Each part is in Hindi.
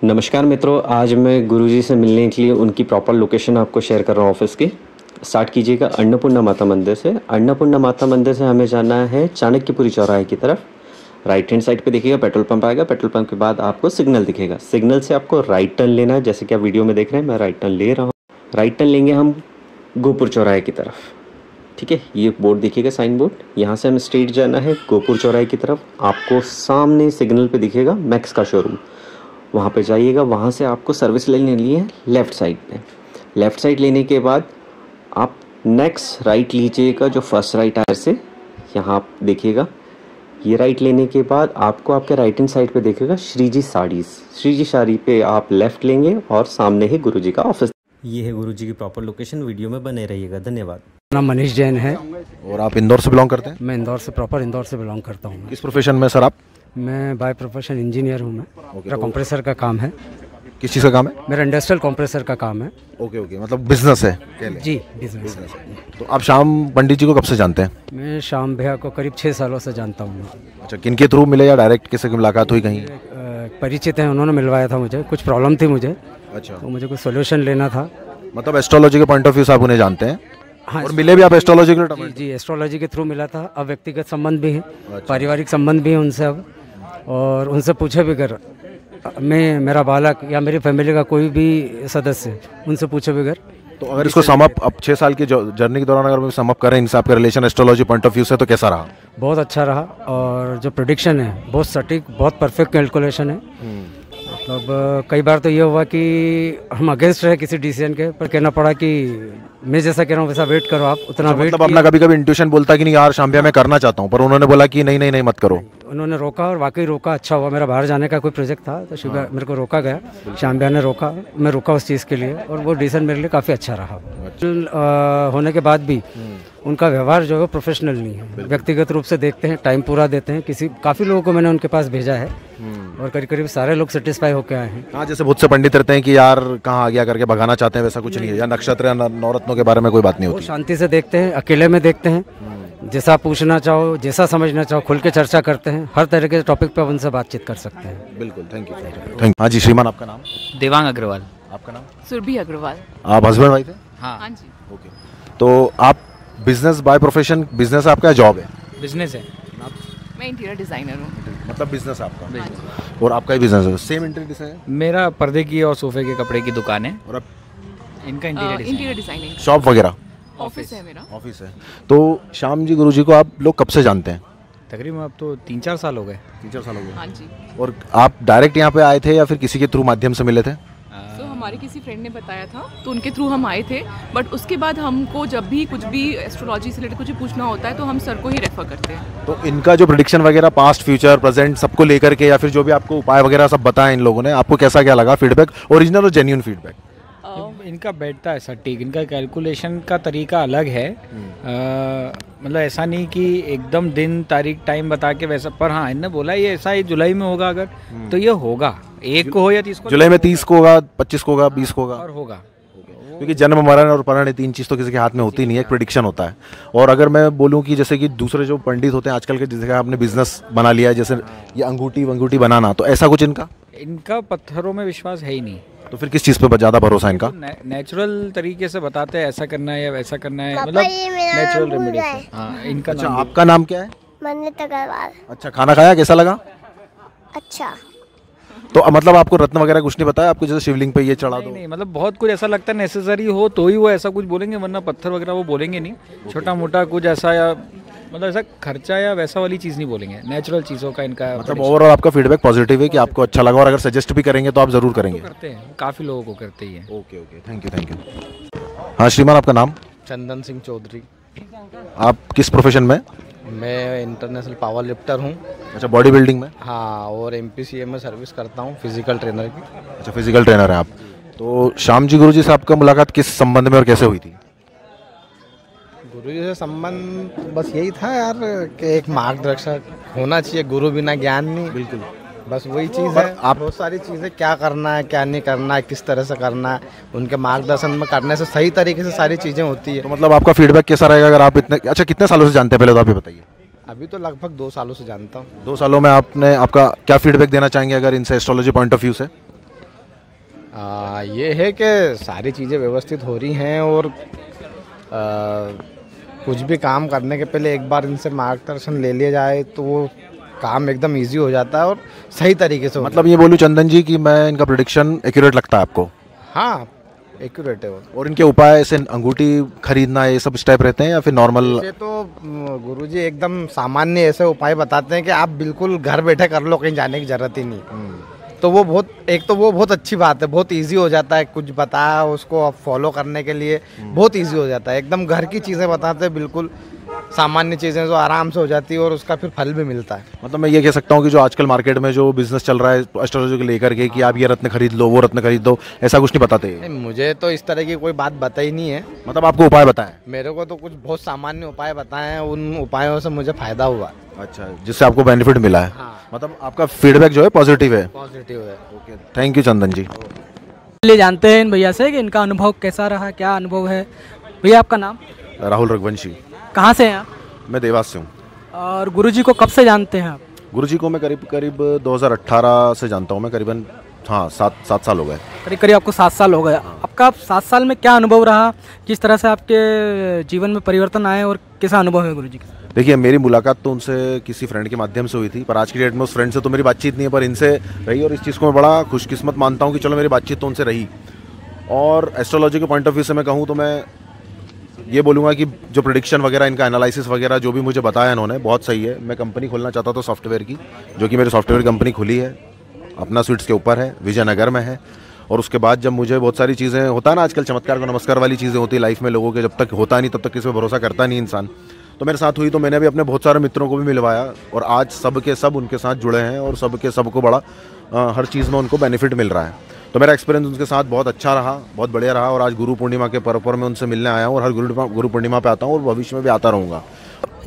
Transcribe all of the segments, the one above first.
नमस्कार मित्रों, आज मैं गुरुजी से मिलने के लिए उनकी प्रॉपर लोकेशन आपको शेयर कर रहा हूँ ऑफिस की। स्टार्ट कीजिएगा अन्नपूर्णा माता मंदिर से। अन्नपूर्णा माता मंदिर से हमें जाना है चाणक्यपुरी चौराहे की तरफ। राइट हैंड साइड पे देखिएगा पेट्रोल पंप आएगा। पेट्रोल पंप के बाद आपको सिग्नल दिखेगा। सिग्नल से आपको राइट टर्न लेना है, जैसे कि आप वीडियो में देख रहे हैं मैं राइट टर्न ले रहा हूँ। राइट टर्न लेंगे हम गोपुर चौराहे की तरफ। ठीक है, ये बोर्ड देखिएगा, साइन बोर्ड। यहाँ से हम स्ट्रेट जाना है गोपुर चौराहे की तरफ। आपको सामने सिग्नल पे दिखेगा मैक्स का शोरूम, वहाँ पे जाइएगा। वहाँ से आपको सर्विस लेने लिए है लेफ़्ट साइड पे। लेफ़्ट साइड लेने के बाद आप नेक्स्ट राइट लीजिएगा, जो फर्स्ट राइट आयर से यहाँ आप देखिएगा। ये राइट लेने के बाद आपको आपके राइट हैंड साइड पे दिखेगा श्रीजी साड़ीज़। श्रीजी साड़ी पे आप लेफ़्ट लेंगे और सामने ही गुरुजी का ऑफिस। ये है गुरुजी की प्रॉपर लोकेशन। वीडियो में बने रहिएगा। धन्यवाद। नाम मनीष जैन है और आप इंदौर से बिलोंग करते हैं? मैं इंदौर से प्रॉपर इंदौर से बिलोंग करता हूँ। किस प्रोफेशन में सर आप? मैं बाय प्रोफेशन इंजीनियर हूँ। मेरा कंप्रेसर का काम है। किस चीज़ का काम है? मेरा इंडस्ट्रियल कंप्रेसर का काम है। ओके, मतलब बिजनेस है? जी बिजनेस है। तो आप श्याम पंडित जी को कब से जानते हैं? मैं श्याम भैया को करीब 6 सालों से जानता हूँ। अच्छा, किन के थ्रू मिले या डायरेक्ट किसी की मुलाकात हुई कहीं? परिचित हैं, उन्होंने मिलवाया था मुझे। कुछ प्रॉब्लम थी मुझे, अच्छा, तो मुझे कुछ सोल्यूशन लेना था। मतलब एस्ट्रोलॉजी के पॉइंट ऑफ व्यू से आप उन्हें जानते हैं? हाँ, और मिले भी आप एस्ट्रोलॉजी के? जी एस्ट्रोलॉजी के थ्रू मिला था। अब व्यक्तिगत संबंध भी है, पारिवारिक संबंध भी है उनसे अब। और उनसे पूछे बगैर मैं, मेरा बालक या मेरी फैमिली का कोई भी सदस्य, उनसे पूछे बगैर। तो अगर इसको समअप अब 6 साल की जर्नी के दौरान अगर हम समअप करें इनसे आपका relation astrology point of view से, तो कैसा रहा? बहुत अच्छा रहा। और जो प्रेडिक्शन है बहुत सटीक, बहुत परफेक्ट कैलकुलेशन है। मतलब कई बार तो ये हुआ कि हम अगेंस्ट रहे किसी डिसीजन के, पर कहना पड़ा कि मैं जैसा कह रहा हूँ वैसा वेट करो आप। उतना वेट मतलब अपना कभी कभी इंट्यूशन बोलता कि नहीं यार श्याम भैया मैं करना चाहता हूँ, पर उन्होंने बोला कि नहीं मत करो। उन्होंने रोका और वाकई रोका। अच्छा हुआ, मेरा बाहर जाने का कोई प्रोजेक्ट था तो शिवा मेरे को रोका गया। श्याम भैया ने रोका, मैं रुका उस चीज़ के लिए, और वो डिसीजन मेरे लिए काफ़ी अच्छा रहा। होने के बाद भी उनका व्यवहार जो है प्रोफेशनल नहीं है। व्यक्तिगत रूप से देखते हैं, टाइम पूरा देते हैं। काफ़ी लोगों को मैंने उनके पास भेजा है और करीब सारे लोग सेटिस्फाई होकर आए हैं। हाँ, जैसे बहुत से पंडित रहते हैं कि यार कहाँ आ गया करके भगाना चाहते हैं, वैसा कुछ नहीं है। या नक्षत्र या नवरत्नों के बारे में कोई बात नहीं होती। शांति से देखते हैं, अकेले में देखते हैं। जैसा पूछना चाहो, जैसा समझना चाहो, खुल के चर्चा करते हैं। हर तरह के टॉपिक पर उनसे बातचीत कर सकते हैं। बिल्कुल, थैंक यू। हाँ जी, श्रीमान आपका नाम? देवांग अग्रवाल। आपका नाम? सुरभि अग्रवाल। आप हस्बैंड वाइफ थे? हाँ जी। ओके, तो आप बिजनेस बाय प्रोफेशन, बिजनेस आपका जॉब है? बिजनेस है। मैं इंटीरियर डिज़ाइनर हूँ। मतलब बिजनेस आपका? और आपका ही बिजनेस है? सेम इंटीरियर डिजाइन है? मेरा पर्दे की और सोफे के कपड़े की दुकान है। और आप इनका इंटीरियर डिज़ाइनिंग शॉप वगैरह? ऑफिस है मेरा। ऑफिस है। तो श्याम जी गुरुजी को आप लोग कब से जानते हैं? तकरीबन अब तो 3-4 साल हो गए। 3-4 साल हो गए। हाँ जी। और आप डायरेक्ट यहाँ पे आए थे या फिर किसी के थ्रू माध्यम से मिले थे? तो हमारे किसी फ्रेंड ने बताया था तो उनके थ्रू हम आए थे। बट उसके बाद हमको जब भी कुछ भी एस्ट्रोलॉजी से रिलेटेड कुछ भी पूछना होता है तो हम सर को ही रेफर करते हैं। तो इनका जो प्रेडिक्शन वगैरह पास्ट फ्यूचर प्रेजेंट सबको लेकर के, या फिर जो भी आपको उपाय वगैरह सब बताया इन लोगों ने, आपको कैसा क्या लगा? फीडबैक ओरिजिनल और जेन्युइन फीडबैक? इनका बैठता है सटीक। इनका कैलकुलेशन का तरीका अलग है। मतलब ऐसा नहीं कि एकदम दिन तारीख टाइम बता के वैसा, पर हाँ इनने बोला ये ऐसा ही जुलाई में होगा, अगर तो ये होगा। 1 को हो या 30 को, जुलाई में 30 को होगा, 25 को होगा, 20 को होगा और होगा। क्योंकि जन्म मरण और परण 3 चीज़ तो किसी के हाथ में होती नहीं है, एक प्रेडिक्शन होता है। और अगर मैं बोलूं कि जैसे कि दूसरे जो पंडित होते हैं आजकल के, जैसे आपने बिजनेस बना लिया है, जैसे ये अंगूठी बनाना, तो ऐसा कुछ इनका पत्थरों में विश्वास है ही नहीं। तो फिर किस चीज़ पे ज़्यादा भरोसा है इनका? नेचुरल तरीके से बताते हैं ऐसा करना है या वैसा करना है, मतलब नेचुरल रेमेडी। हाँ, इनका अच्छा, आपका नाम क्या है? मन्नत अग्रवाल। अच्छा, खाना खाया, कैसा लगा? अच्छा। तो मतलब आपको रत्न वगैरह कुछ नहीं बताया आपको, जैसे शिवलिंग पे ये चढ़ा दो? नहीं, मतलब बहुत कुछ ऐसा लगता है नेसेसरी हो तो ही वो ऐसा कुछ बोलेंगे, वरना पत्थर वगैरह वो बोलेंगे नहीं। छोटा मोटा कुछ ऐसा, या मतलब ऐसा खर्चा या वैसा वाली चीज़ नहीं बोलेंगे। नेचुरल चीज़ों का इनका मतलब ओवरऑल आपका फीडबैक पॉजिटिव है कि आपको अच्छा लगा, और अगर सजेस्ट भी करेंगे तो आप जरूर करेंगे? करते हैं, काफ़ी लोगों को करते ही हैं। Okay, thank you. हाँ श्रीमान, आपका नाम? चंदन सिंह चौधरी। आप किस प्रोफेशन में? मैं इंटरनेशनल पावर लिफ्टर हूँ। अच्छा, बॉडी बिल्डिंग में? हाँ, और MPCA में सर्विस करता हूँ, फिजिकल ट्रेनर की। अच्छा, फिजिकल ट्रेनर है आप। तो श्याम जी गुरुजी से आपका मुलाकात किस संबंध में और कैसे हुई थी? गुरुजी से संबंध बस यही था यार कि एक मार्गदर्शक होना चाहिए, गुरु बिना ज्ञान नहीं। बिल्कुल, बस वही चीज़ है। आप बहुत सारी चीज़ें क्या करना है क्या नहीं करना है, किस तरह से करना है, उनके मार्गदर्शन में करने से सही तरीके से सारी चीज़ें होती है। तो मतलब आपका फीडबैक कैसा रहेगा अगर आप इतने, अच्छा कितने सालों से जानते हैं पहले तो आप ये बताइए? अभी तो लगभग 2 सालों से जानता हूँ। 2 सालों में आपने, आपका क्या फीडबैक देना चाहेंगे अगर इनसे एस्ट्रोलॉजी पॉइंट ऑफ व्यू से? ये है कि सारी चीज़ें व्यवस्थित हो रही हैं और कुछ भी काम करने के पहले एक बार इनसे मार्गदर्शन ले लिया जाए तो वो काम एकदम इजी हो जाता है और सही तरीके से मतलब ये बोलूँ चंदन जी कि मैं इनका प्रेडिक्शन एक्यूरेट लगता है आपको? हाँ, एक्यूरेट है वो। और इनके उपाय ऐसे अंगूठी खरीदना ये सब स्टेप रहते हैं या फिर नॉर्मल? ये तो गुरुजी एकदम सामान्य ऐसे उपाय बताते हैं कि आप बिल्कुल घर बैठे कर लो, कहीं जाने की जरूरत ही नहीं। तो वो बहुत अच्छी बात है, बहुत इजी हो जाता है। कुछ बताया उसको आप फॉलो करने के लिए बहुत इजी हो जाता है। एकदम घर की चीज़ें बताते हैं, बिल्कुल सामान्य चीज़ें जो आराम से हो जाती है और उसका फिर फल भी मिलता है। मतलब मैं ये कह सकता हूँ कि जो आजकल मार्केट में जो बिजनेस चल रहा है एस्ट्रोलॉजी को लेकर के कि आप ये रत्न खरीद लो, वो रत्न खरीद लो, ऐसा कुछ नहीं बताते? नहीं, मुझे तो इस तरह की कोई बात बताई नहीं है। मतलब आपको उपाय बताएं? मेरे को तो कुछ बहुत सामान्य उपाय बताए हैं, उन उपायों से मुझे फायदा हुआ। अच्छा, जिससे आपको बेनिफिट मिला है। हाँ। मतलब आपका फीडबैक जो है पॉजिटिव है? पॉजिटिव है। ओके, थैंक यू चंदन जी। ले जानते हैं इन भैया से कि इनका अनुभव कैसा रहा, क्या अनुभव है। भैया आपका नाम? राहुल रघुवंशी। कहाँ से हैं आप? मैं देवास से हूँ। और गुरुजी को कब से जानते हैं आप? गुरुजी को मैं करीब 2018 से जानता हूँ मैं, करीबन हाँ 7 साल हो गए। करीब आपको 7 साल हो गए। आपका 7 साल में क्या अनुभव रहा, किस तरह से आपके जीवन में परिवर्तन आए और कैसा अनुभव है गुरुजी का? देखिए, मेरी मुलाकात तो उनसे किसी फ्रेंड के माध्यम से हुई थी, पर आज की डेट में उस फ्रेंड से तो मेरी बातचीत नहीं है, पर इनसे रही और इस चीज़ को मैं बड़ा खुशकिस्मत मानता हूँ कि चलो मेरी बातचीत तो उनसे रही। और एस्ट्रोलॉजी के पॉइंट ऑफ व्यू से मैं कहूँ तो मैं ये बोलूँगा कि जो प्रेडिक्शन वगैरह, इनका एनालिसिस वगैरह जो भी मुझे बताया इन्होंने बहुत सही है। मैं कंपनी खोलना चाहता था सॉफ्टवेयर की, जो कि मेरी सॉफ्टवेयर कंपनी खुली है, अपना स्वीट्स के ऊपर है, विजयनगर में है। और उसके बाद जब मुझे बहुत सारी चीज़ें होता है ना, आजकल चमत्कार को नमस्कार वाली चीज़ें होती है लाइफ में लोगों के, जब तक होता नहीं तब तक किसी पर भरोसा करता नहीं इंसान। तो मेरे साथ हुई तो मैंने भी अपने बहुत सारे मित्रों को भी मिलवाया और आज सब के सब उनके साथ जुड़े हैं और सब के सब को बड़ा हर चीज़ में उनको बेनिफिट मिल रहा है। तो मेरा एक्सपीरियंस उनके साथ बहुत अच्छा रहा, बहुत बढ़िया रहा। और आज गुरु पूर्णिमा के पर्व पर मैं उनसे मिलने आया हूँ और हर गुरु पूर्णिमा पे आता हूँ और भविष्य में भी आता रहूँगा।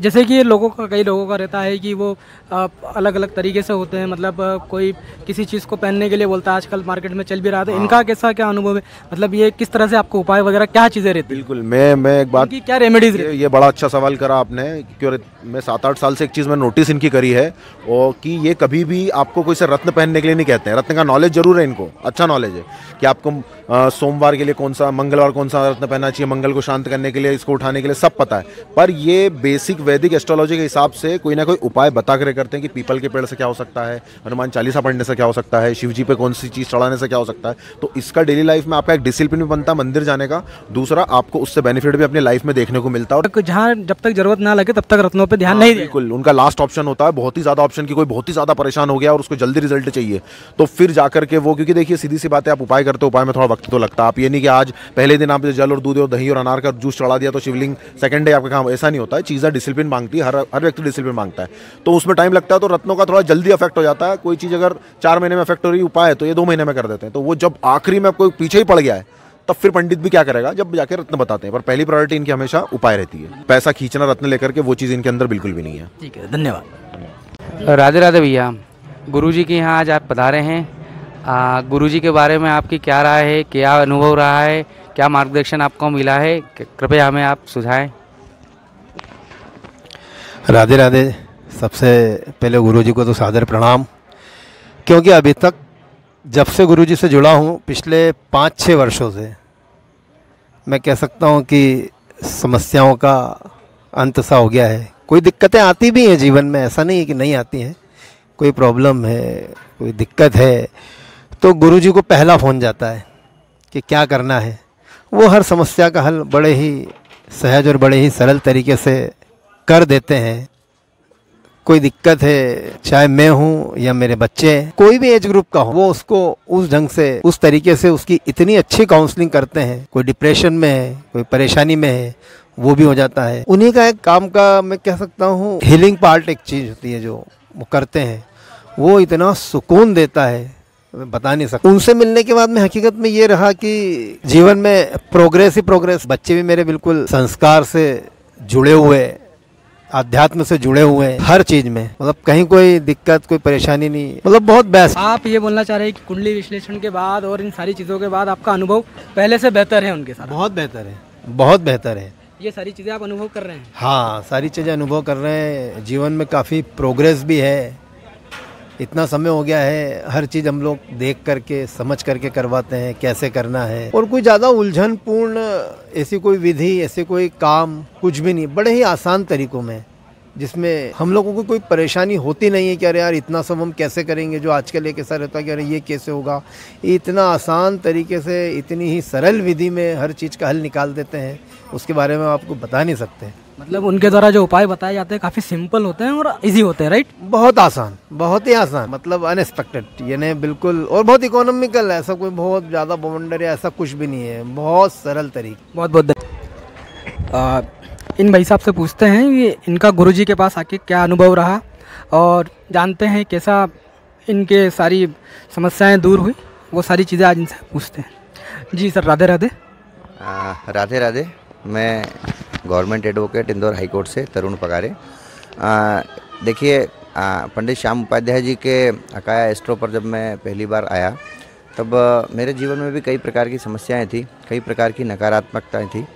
जैसे कि कई लोगों का रहता है कि वो अलग अलग तरीके से होते हैं, मतलब कोई किसी चीज़ को पहनने के लिए बोलता है, आजकल मार्केट में चल भी रहा था। इनका कैसा क्या अनुभव है, मतलब ये किस तरह से आपको उपाय वगैरह क्या चीज़ें रहती है? बिल्कुल, मैं एक बात, क्या रेमेडीज? ये बड़ा अच्छा सवाल करा आपने, क्योंकि मैं 7-8 साल से एक चीज़ मैं नोटिस इनकी करी है और कि ये कभी भी आपको कोई से रत्न पहनने के लिए नहीं कहते हैं। रत्न का नॉलेज जरूर है इनको, अच्छा नॉलेज है कि आपको सोमवार के लिए कौन सा, मंगलवार कौन सा रत्न पहनना चाहिए, मंगल को शांत करने के लिए, इसको उठाने के लिए सब पता है। पर ये बेसिक वैदिक एस्ट्रोलॉजी के हिसाब से कोई ना कोई उपाय बता कर करते हैं कि पीपल के पेड़ से क्या हो सकता है, हनुमान चालीसा पढ़ने से क्या हो सकता है, शिव जी पे कौन सी चीज़ चढ़ाने से क्या हो सकता है। तो इसका डेली लाइफ में आपका एक डिसिप्लिन भी बनता है मंदिर जाने का, दूसरा आपको उससे बेनिफिट भी अपनी लाइफ में देखने को मिलता है। और जहाँ जब तक जरूरत ना लगे तब तक रत्नों पे ध्यान नहीं, बिल्कुल उनका लास्ट ऑप्शन होता है। बहुत ही ज़्यादा ऑप्शन की कोई बहुत ही ज़्यादा परेशान हो गया और उसको जल्दी रिजल्ट चाहिए तो फिर जाकर के वो, क्योंकि देखिए सीधी सी बात है, आप उपाय करते हो, उपाय में थोड़ा वक्त तो लगता है। आप ये नहीं कि आज पहले दिन आप जल और दूध और दही और अनार का जूस चढ़ा दिया तो शिवलिंग सेकंड डे आपका काम, ऐसा नहीं होता है। चीज़ें डिसिप्लिन मांगती है, हर व्यक्ति डिसिप्लिन मांगता है, तो उसमें टाइम लगता है। तो रत्नों का थोड़ा जल्दी अफेक्ट हो जाता है। कोई चीज़ अगर 4 महीने में अफेक्ट हो रही उपाय है तो ये 2 महीने में कर देते हैं। तो वो जब आखिरी में कोई पीछे ही पड़ गया है तब फिर पंडित भी क्या करेगा, जब जाके रत्न बताते हैं। पर पहली प्रायोरिटी इनकी हमेशा उपाय रहती है। पैसा खींचना रत्न लेकर के वो चीज़ इनके अंदर बिल्कुल भी नहीं है। ठीक है, धन्यवाद। राधे राधे भैया, गुरुजी के यहाँ आज आप पधारे हैं। गुरुजी के बारे में आपकी क्या राय है, क्या अनुभव रहा है, क्या मार्गदर्शन आपको मिला है, कृपया हमें आप सुझाएं। राधे राधे। सबसे पहले गुरुजी को तो सादर प्रणाम, क्योंकि अभी तक जब से गुरुजी से जुड़ा हूँ, पिछले 5-6 वर्षों से मैं कह सकता हूँ कि समस्याओं का अंत सा हो गया है। कोई दिक्कतें आती भी हैं जीवन में, ऐसा नहीं है कि नहीं आती हैं। कोई प्रॉब्लम है, कोई दिक्कत है, तो गुरुजी को पहला फ़ोन जाता है कि क्या करना है। वो हर समस्या का हल बड़े ही सहज और बड़े ही सरल तरीके से कर देते हैं। कोई दिक्कत है, चाहे मैं हूँ या मेरे बच्चे, कोई भी एज ग्रुप का हो, वो उसको उस ढंग से, उस तरीके से उसकी इतनी अच्छी काउंसलिंग करते हैं। कोई डिप्रेशन में है, कोई परेशानी में है, वो भी हो जाता है। उन्हीं का एक काम का मैं कह सकता हूँ हीलिंग पार्ट एक चीज़ होती है जो वो करते हैं, वो इतना सुकून देता है, मैं बता नहीं सकता। उनसे मिलने के बाद में हकीकत में ये रहा कि जीवन में प्रोग्रेस ही प्रोग्रेस। बच्चे भी मेरे बिल्कुल संस्कार से जुड़े हुए, आध्यात्म से जुड़े हुए हैं, हर चीज़ में, मतलब कहीं कोई दिक्कत, कोई परेशानी नहीं, मतलब बहुत बेस्ट। आप ये बोलना चाह रहे हैं कि कुंडली विश्लेषण के बाद और इन सारी चीज़ों के बाद आपका अनुभव पहले से बेहतर है उनके साथ? बहुत बेहतर है, बहुत बेहतर है। ये सारी चीज़ें आप अनुभव कर रहे हैं? हाँ, सारी चीज़ें अनुभव कर रहे हैं। जीवन में काफ़ी प्रोग्रेस भी है, इतना समय हो गया है, हर चीज़ हम लोग देख करके समझ करके करवाते हैं कैसे करना है, और कोई ज़्यादा उलझन पूर्ण ऐसी कोई विधि, ऐसे कोई काम कुछ भी नहीं, बड़े ही आसान तरीकों में, जिसमें हम लोगों को कोई परेशानी होती नहीं है कि अरे यार इतना सब हम कैसे करेंगे, जो आजकल एक ऐसा रहता है कि अरे ये कैसे होगा। इतना आसान तरीके से, इतनी ही सरल विधि में हर चीज़ का हल निकाल देते हैं, उसके बारे में आपको बता नहीं सकते। मतलब उनके द्वारा जो उपाय बताए जाते हैं काफ़ी सिंपल होते हैं और इजी होते हैं, राइट? बहुत आसान, बहुत ही आसान, मतलब अनएक्सपेक्टेड, यानी बिल्कुल, और बहुत इकोनॉमिकल है, ऐसा कोई बहुत ज़्यादा बवंडर या ऐसा कुछ भी नहीं है, बहुत सरल तरीके। बहुत बहुत धन्यवाद। इन भाई साहब से पूछते हैं कि इनका गुरुजी के पास आके क्या अनुभव रहा और जानते हैं कैसा इनके सारी समस्याएं दूर हुई, वो सारी चीज़ें आज इनसे पूछते हैं। जी सर, राधे राधे। राधे राधे। मैं government advocate Indore high court से तरुण पगारे। देखिए, पंडित श्याम उपाध्याय जी के अकाया एस्ट्रो पर जब मैं पहली बार आया, तब मेरे जीवन में भी कई प्रकार की समस्याएं थी, कई प्रकार की नकारात्मकताएं थी,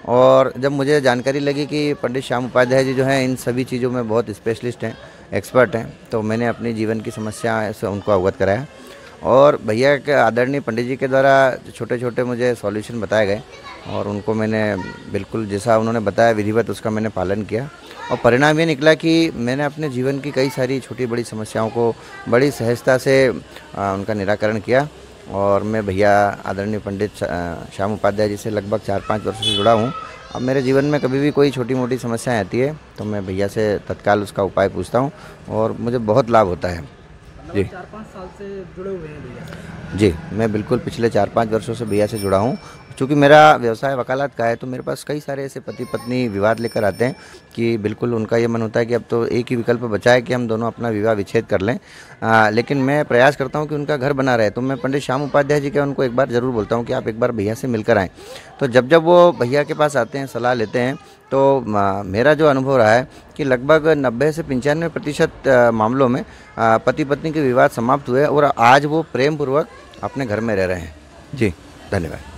और जब मुझे जानकारी लगी कि पंडित श्याम उपाध्याय जी जो हैं इन सभी चीज़ों में बहुत स्पेशलिस्ट हैं, एक्सपर्ट हैं, तो मैंने अपनी जीवन की समस्या से उनको अवगत कराया, और भैया के आदरणीय पंडित जी के द्वारा छोटे छोटे मुझे सॉल्यूशन बताए गए, और उनको मैंने बिल्कुल जैसा उन्होंने बताया विधिवत उसका मैंने पालन किया, और परिणाम ये निकला कि मैंने अपने जीवन की कई सारी छोटी बड़ी समस्याओं को बड़ी सहजता से उनका निराकरण किया। और मैं भैया आदरणीय पंडित श्याम उपाध्याय जी से लगभग 4-5 वर्षों से जुड़ा हूँ। अब मेरे जीवन में कभी भी कोई छोटी मोटी समस्याएं आती है तो मैं भैया से तत्काल उसका उपाय पूछता हूँ, और मुझे बहुत लाभ होता है। जी, 4-5 साल से जुड़े हुए हैं भैया? जी, मैं बिल्कुल पिछले 4-5 वर्षों से भैया से जुड़ा हूँ। चूँकि मेरा व्यवसाय वकालत का है, तो मेरे पास कई सारे ऐसे पति पत्नी विवाद लेकर आते हैं कि बिल्कुल उनका ये मन होता है कि अब तो एक ही विकल्प बचा है कि हम दोनों अपना विवाह विच्छेद कर लें, लेकिन मैं प्रयास करता हूँ कि उनका घर बना रहे। तो मैं पंडित श्याम उपाध्याय जी के उनको एक बार ज़रूर बोलता हूँ कि आप एक बार भैया से मिलकर आएँ। तो जब जब वो भैया के पास आते हैं, सलाह लेते हैं, तो मेरा जो अनुभव रहा है कि लगभग 90 से 95% मामलों में पति पत्नी के विवाद समाप्त हुए, और आज वो प्रेम पूर्वक अपने घर में रह रहे हैं। जी, धन्यवाद।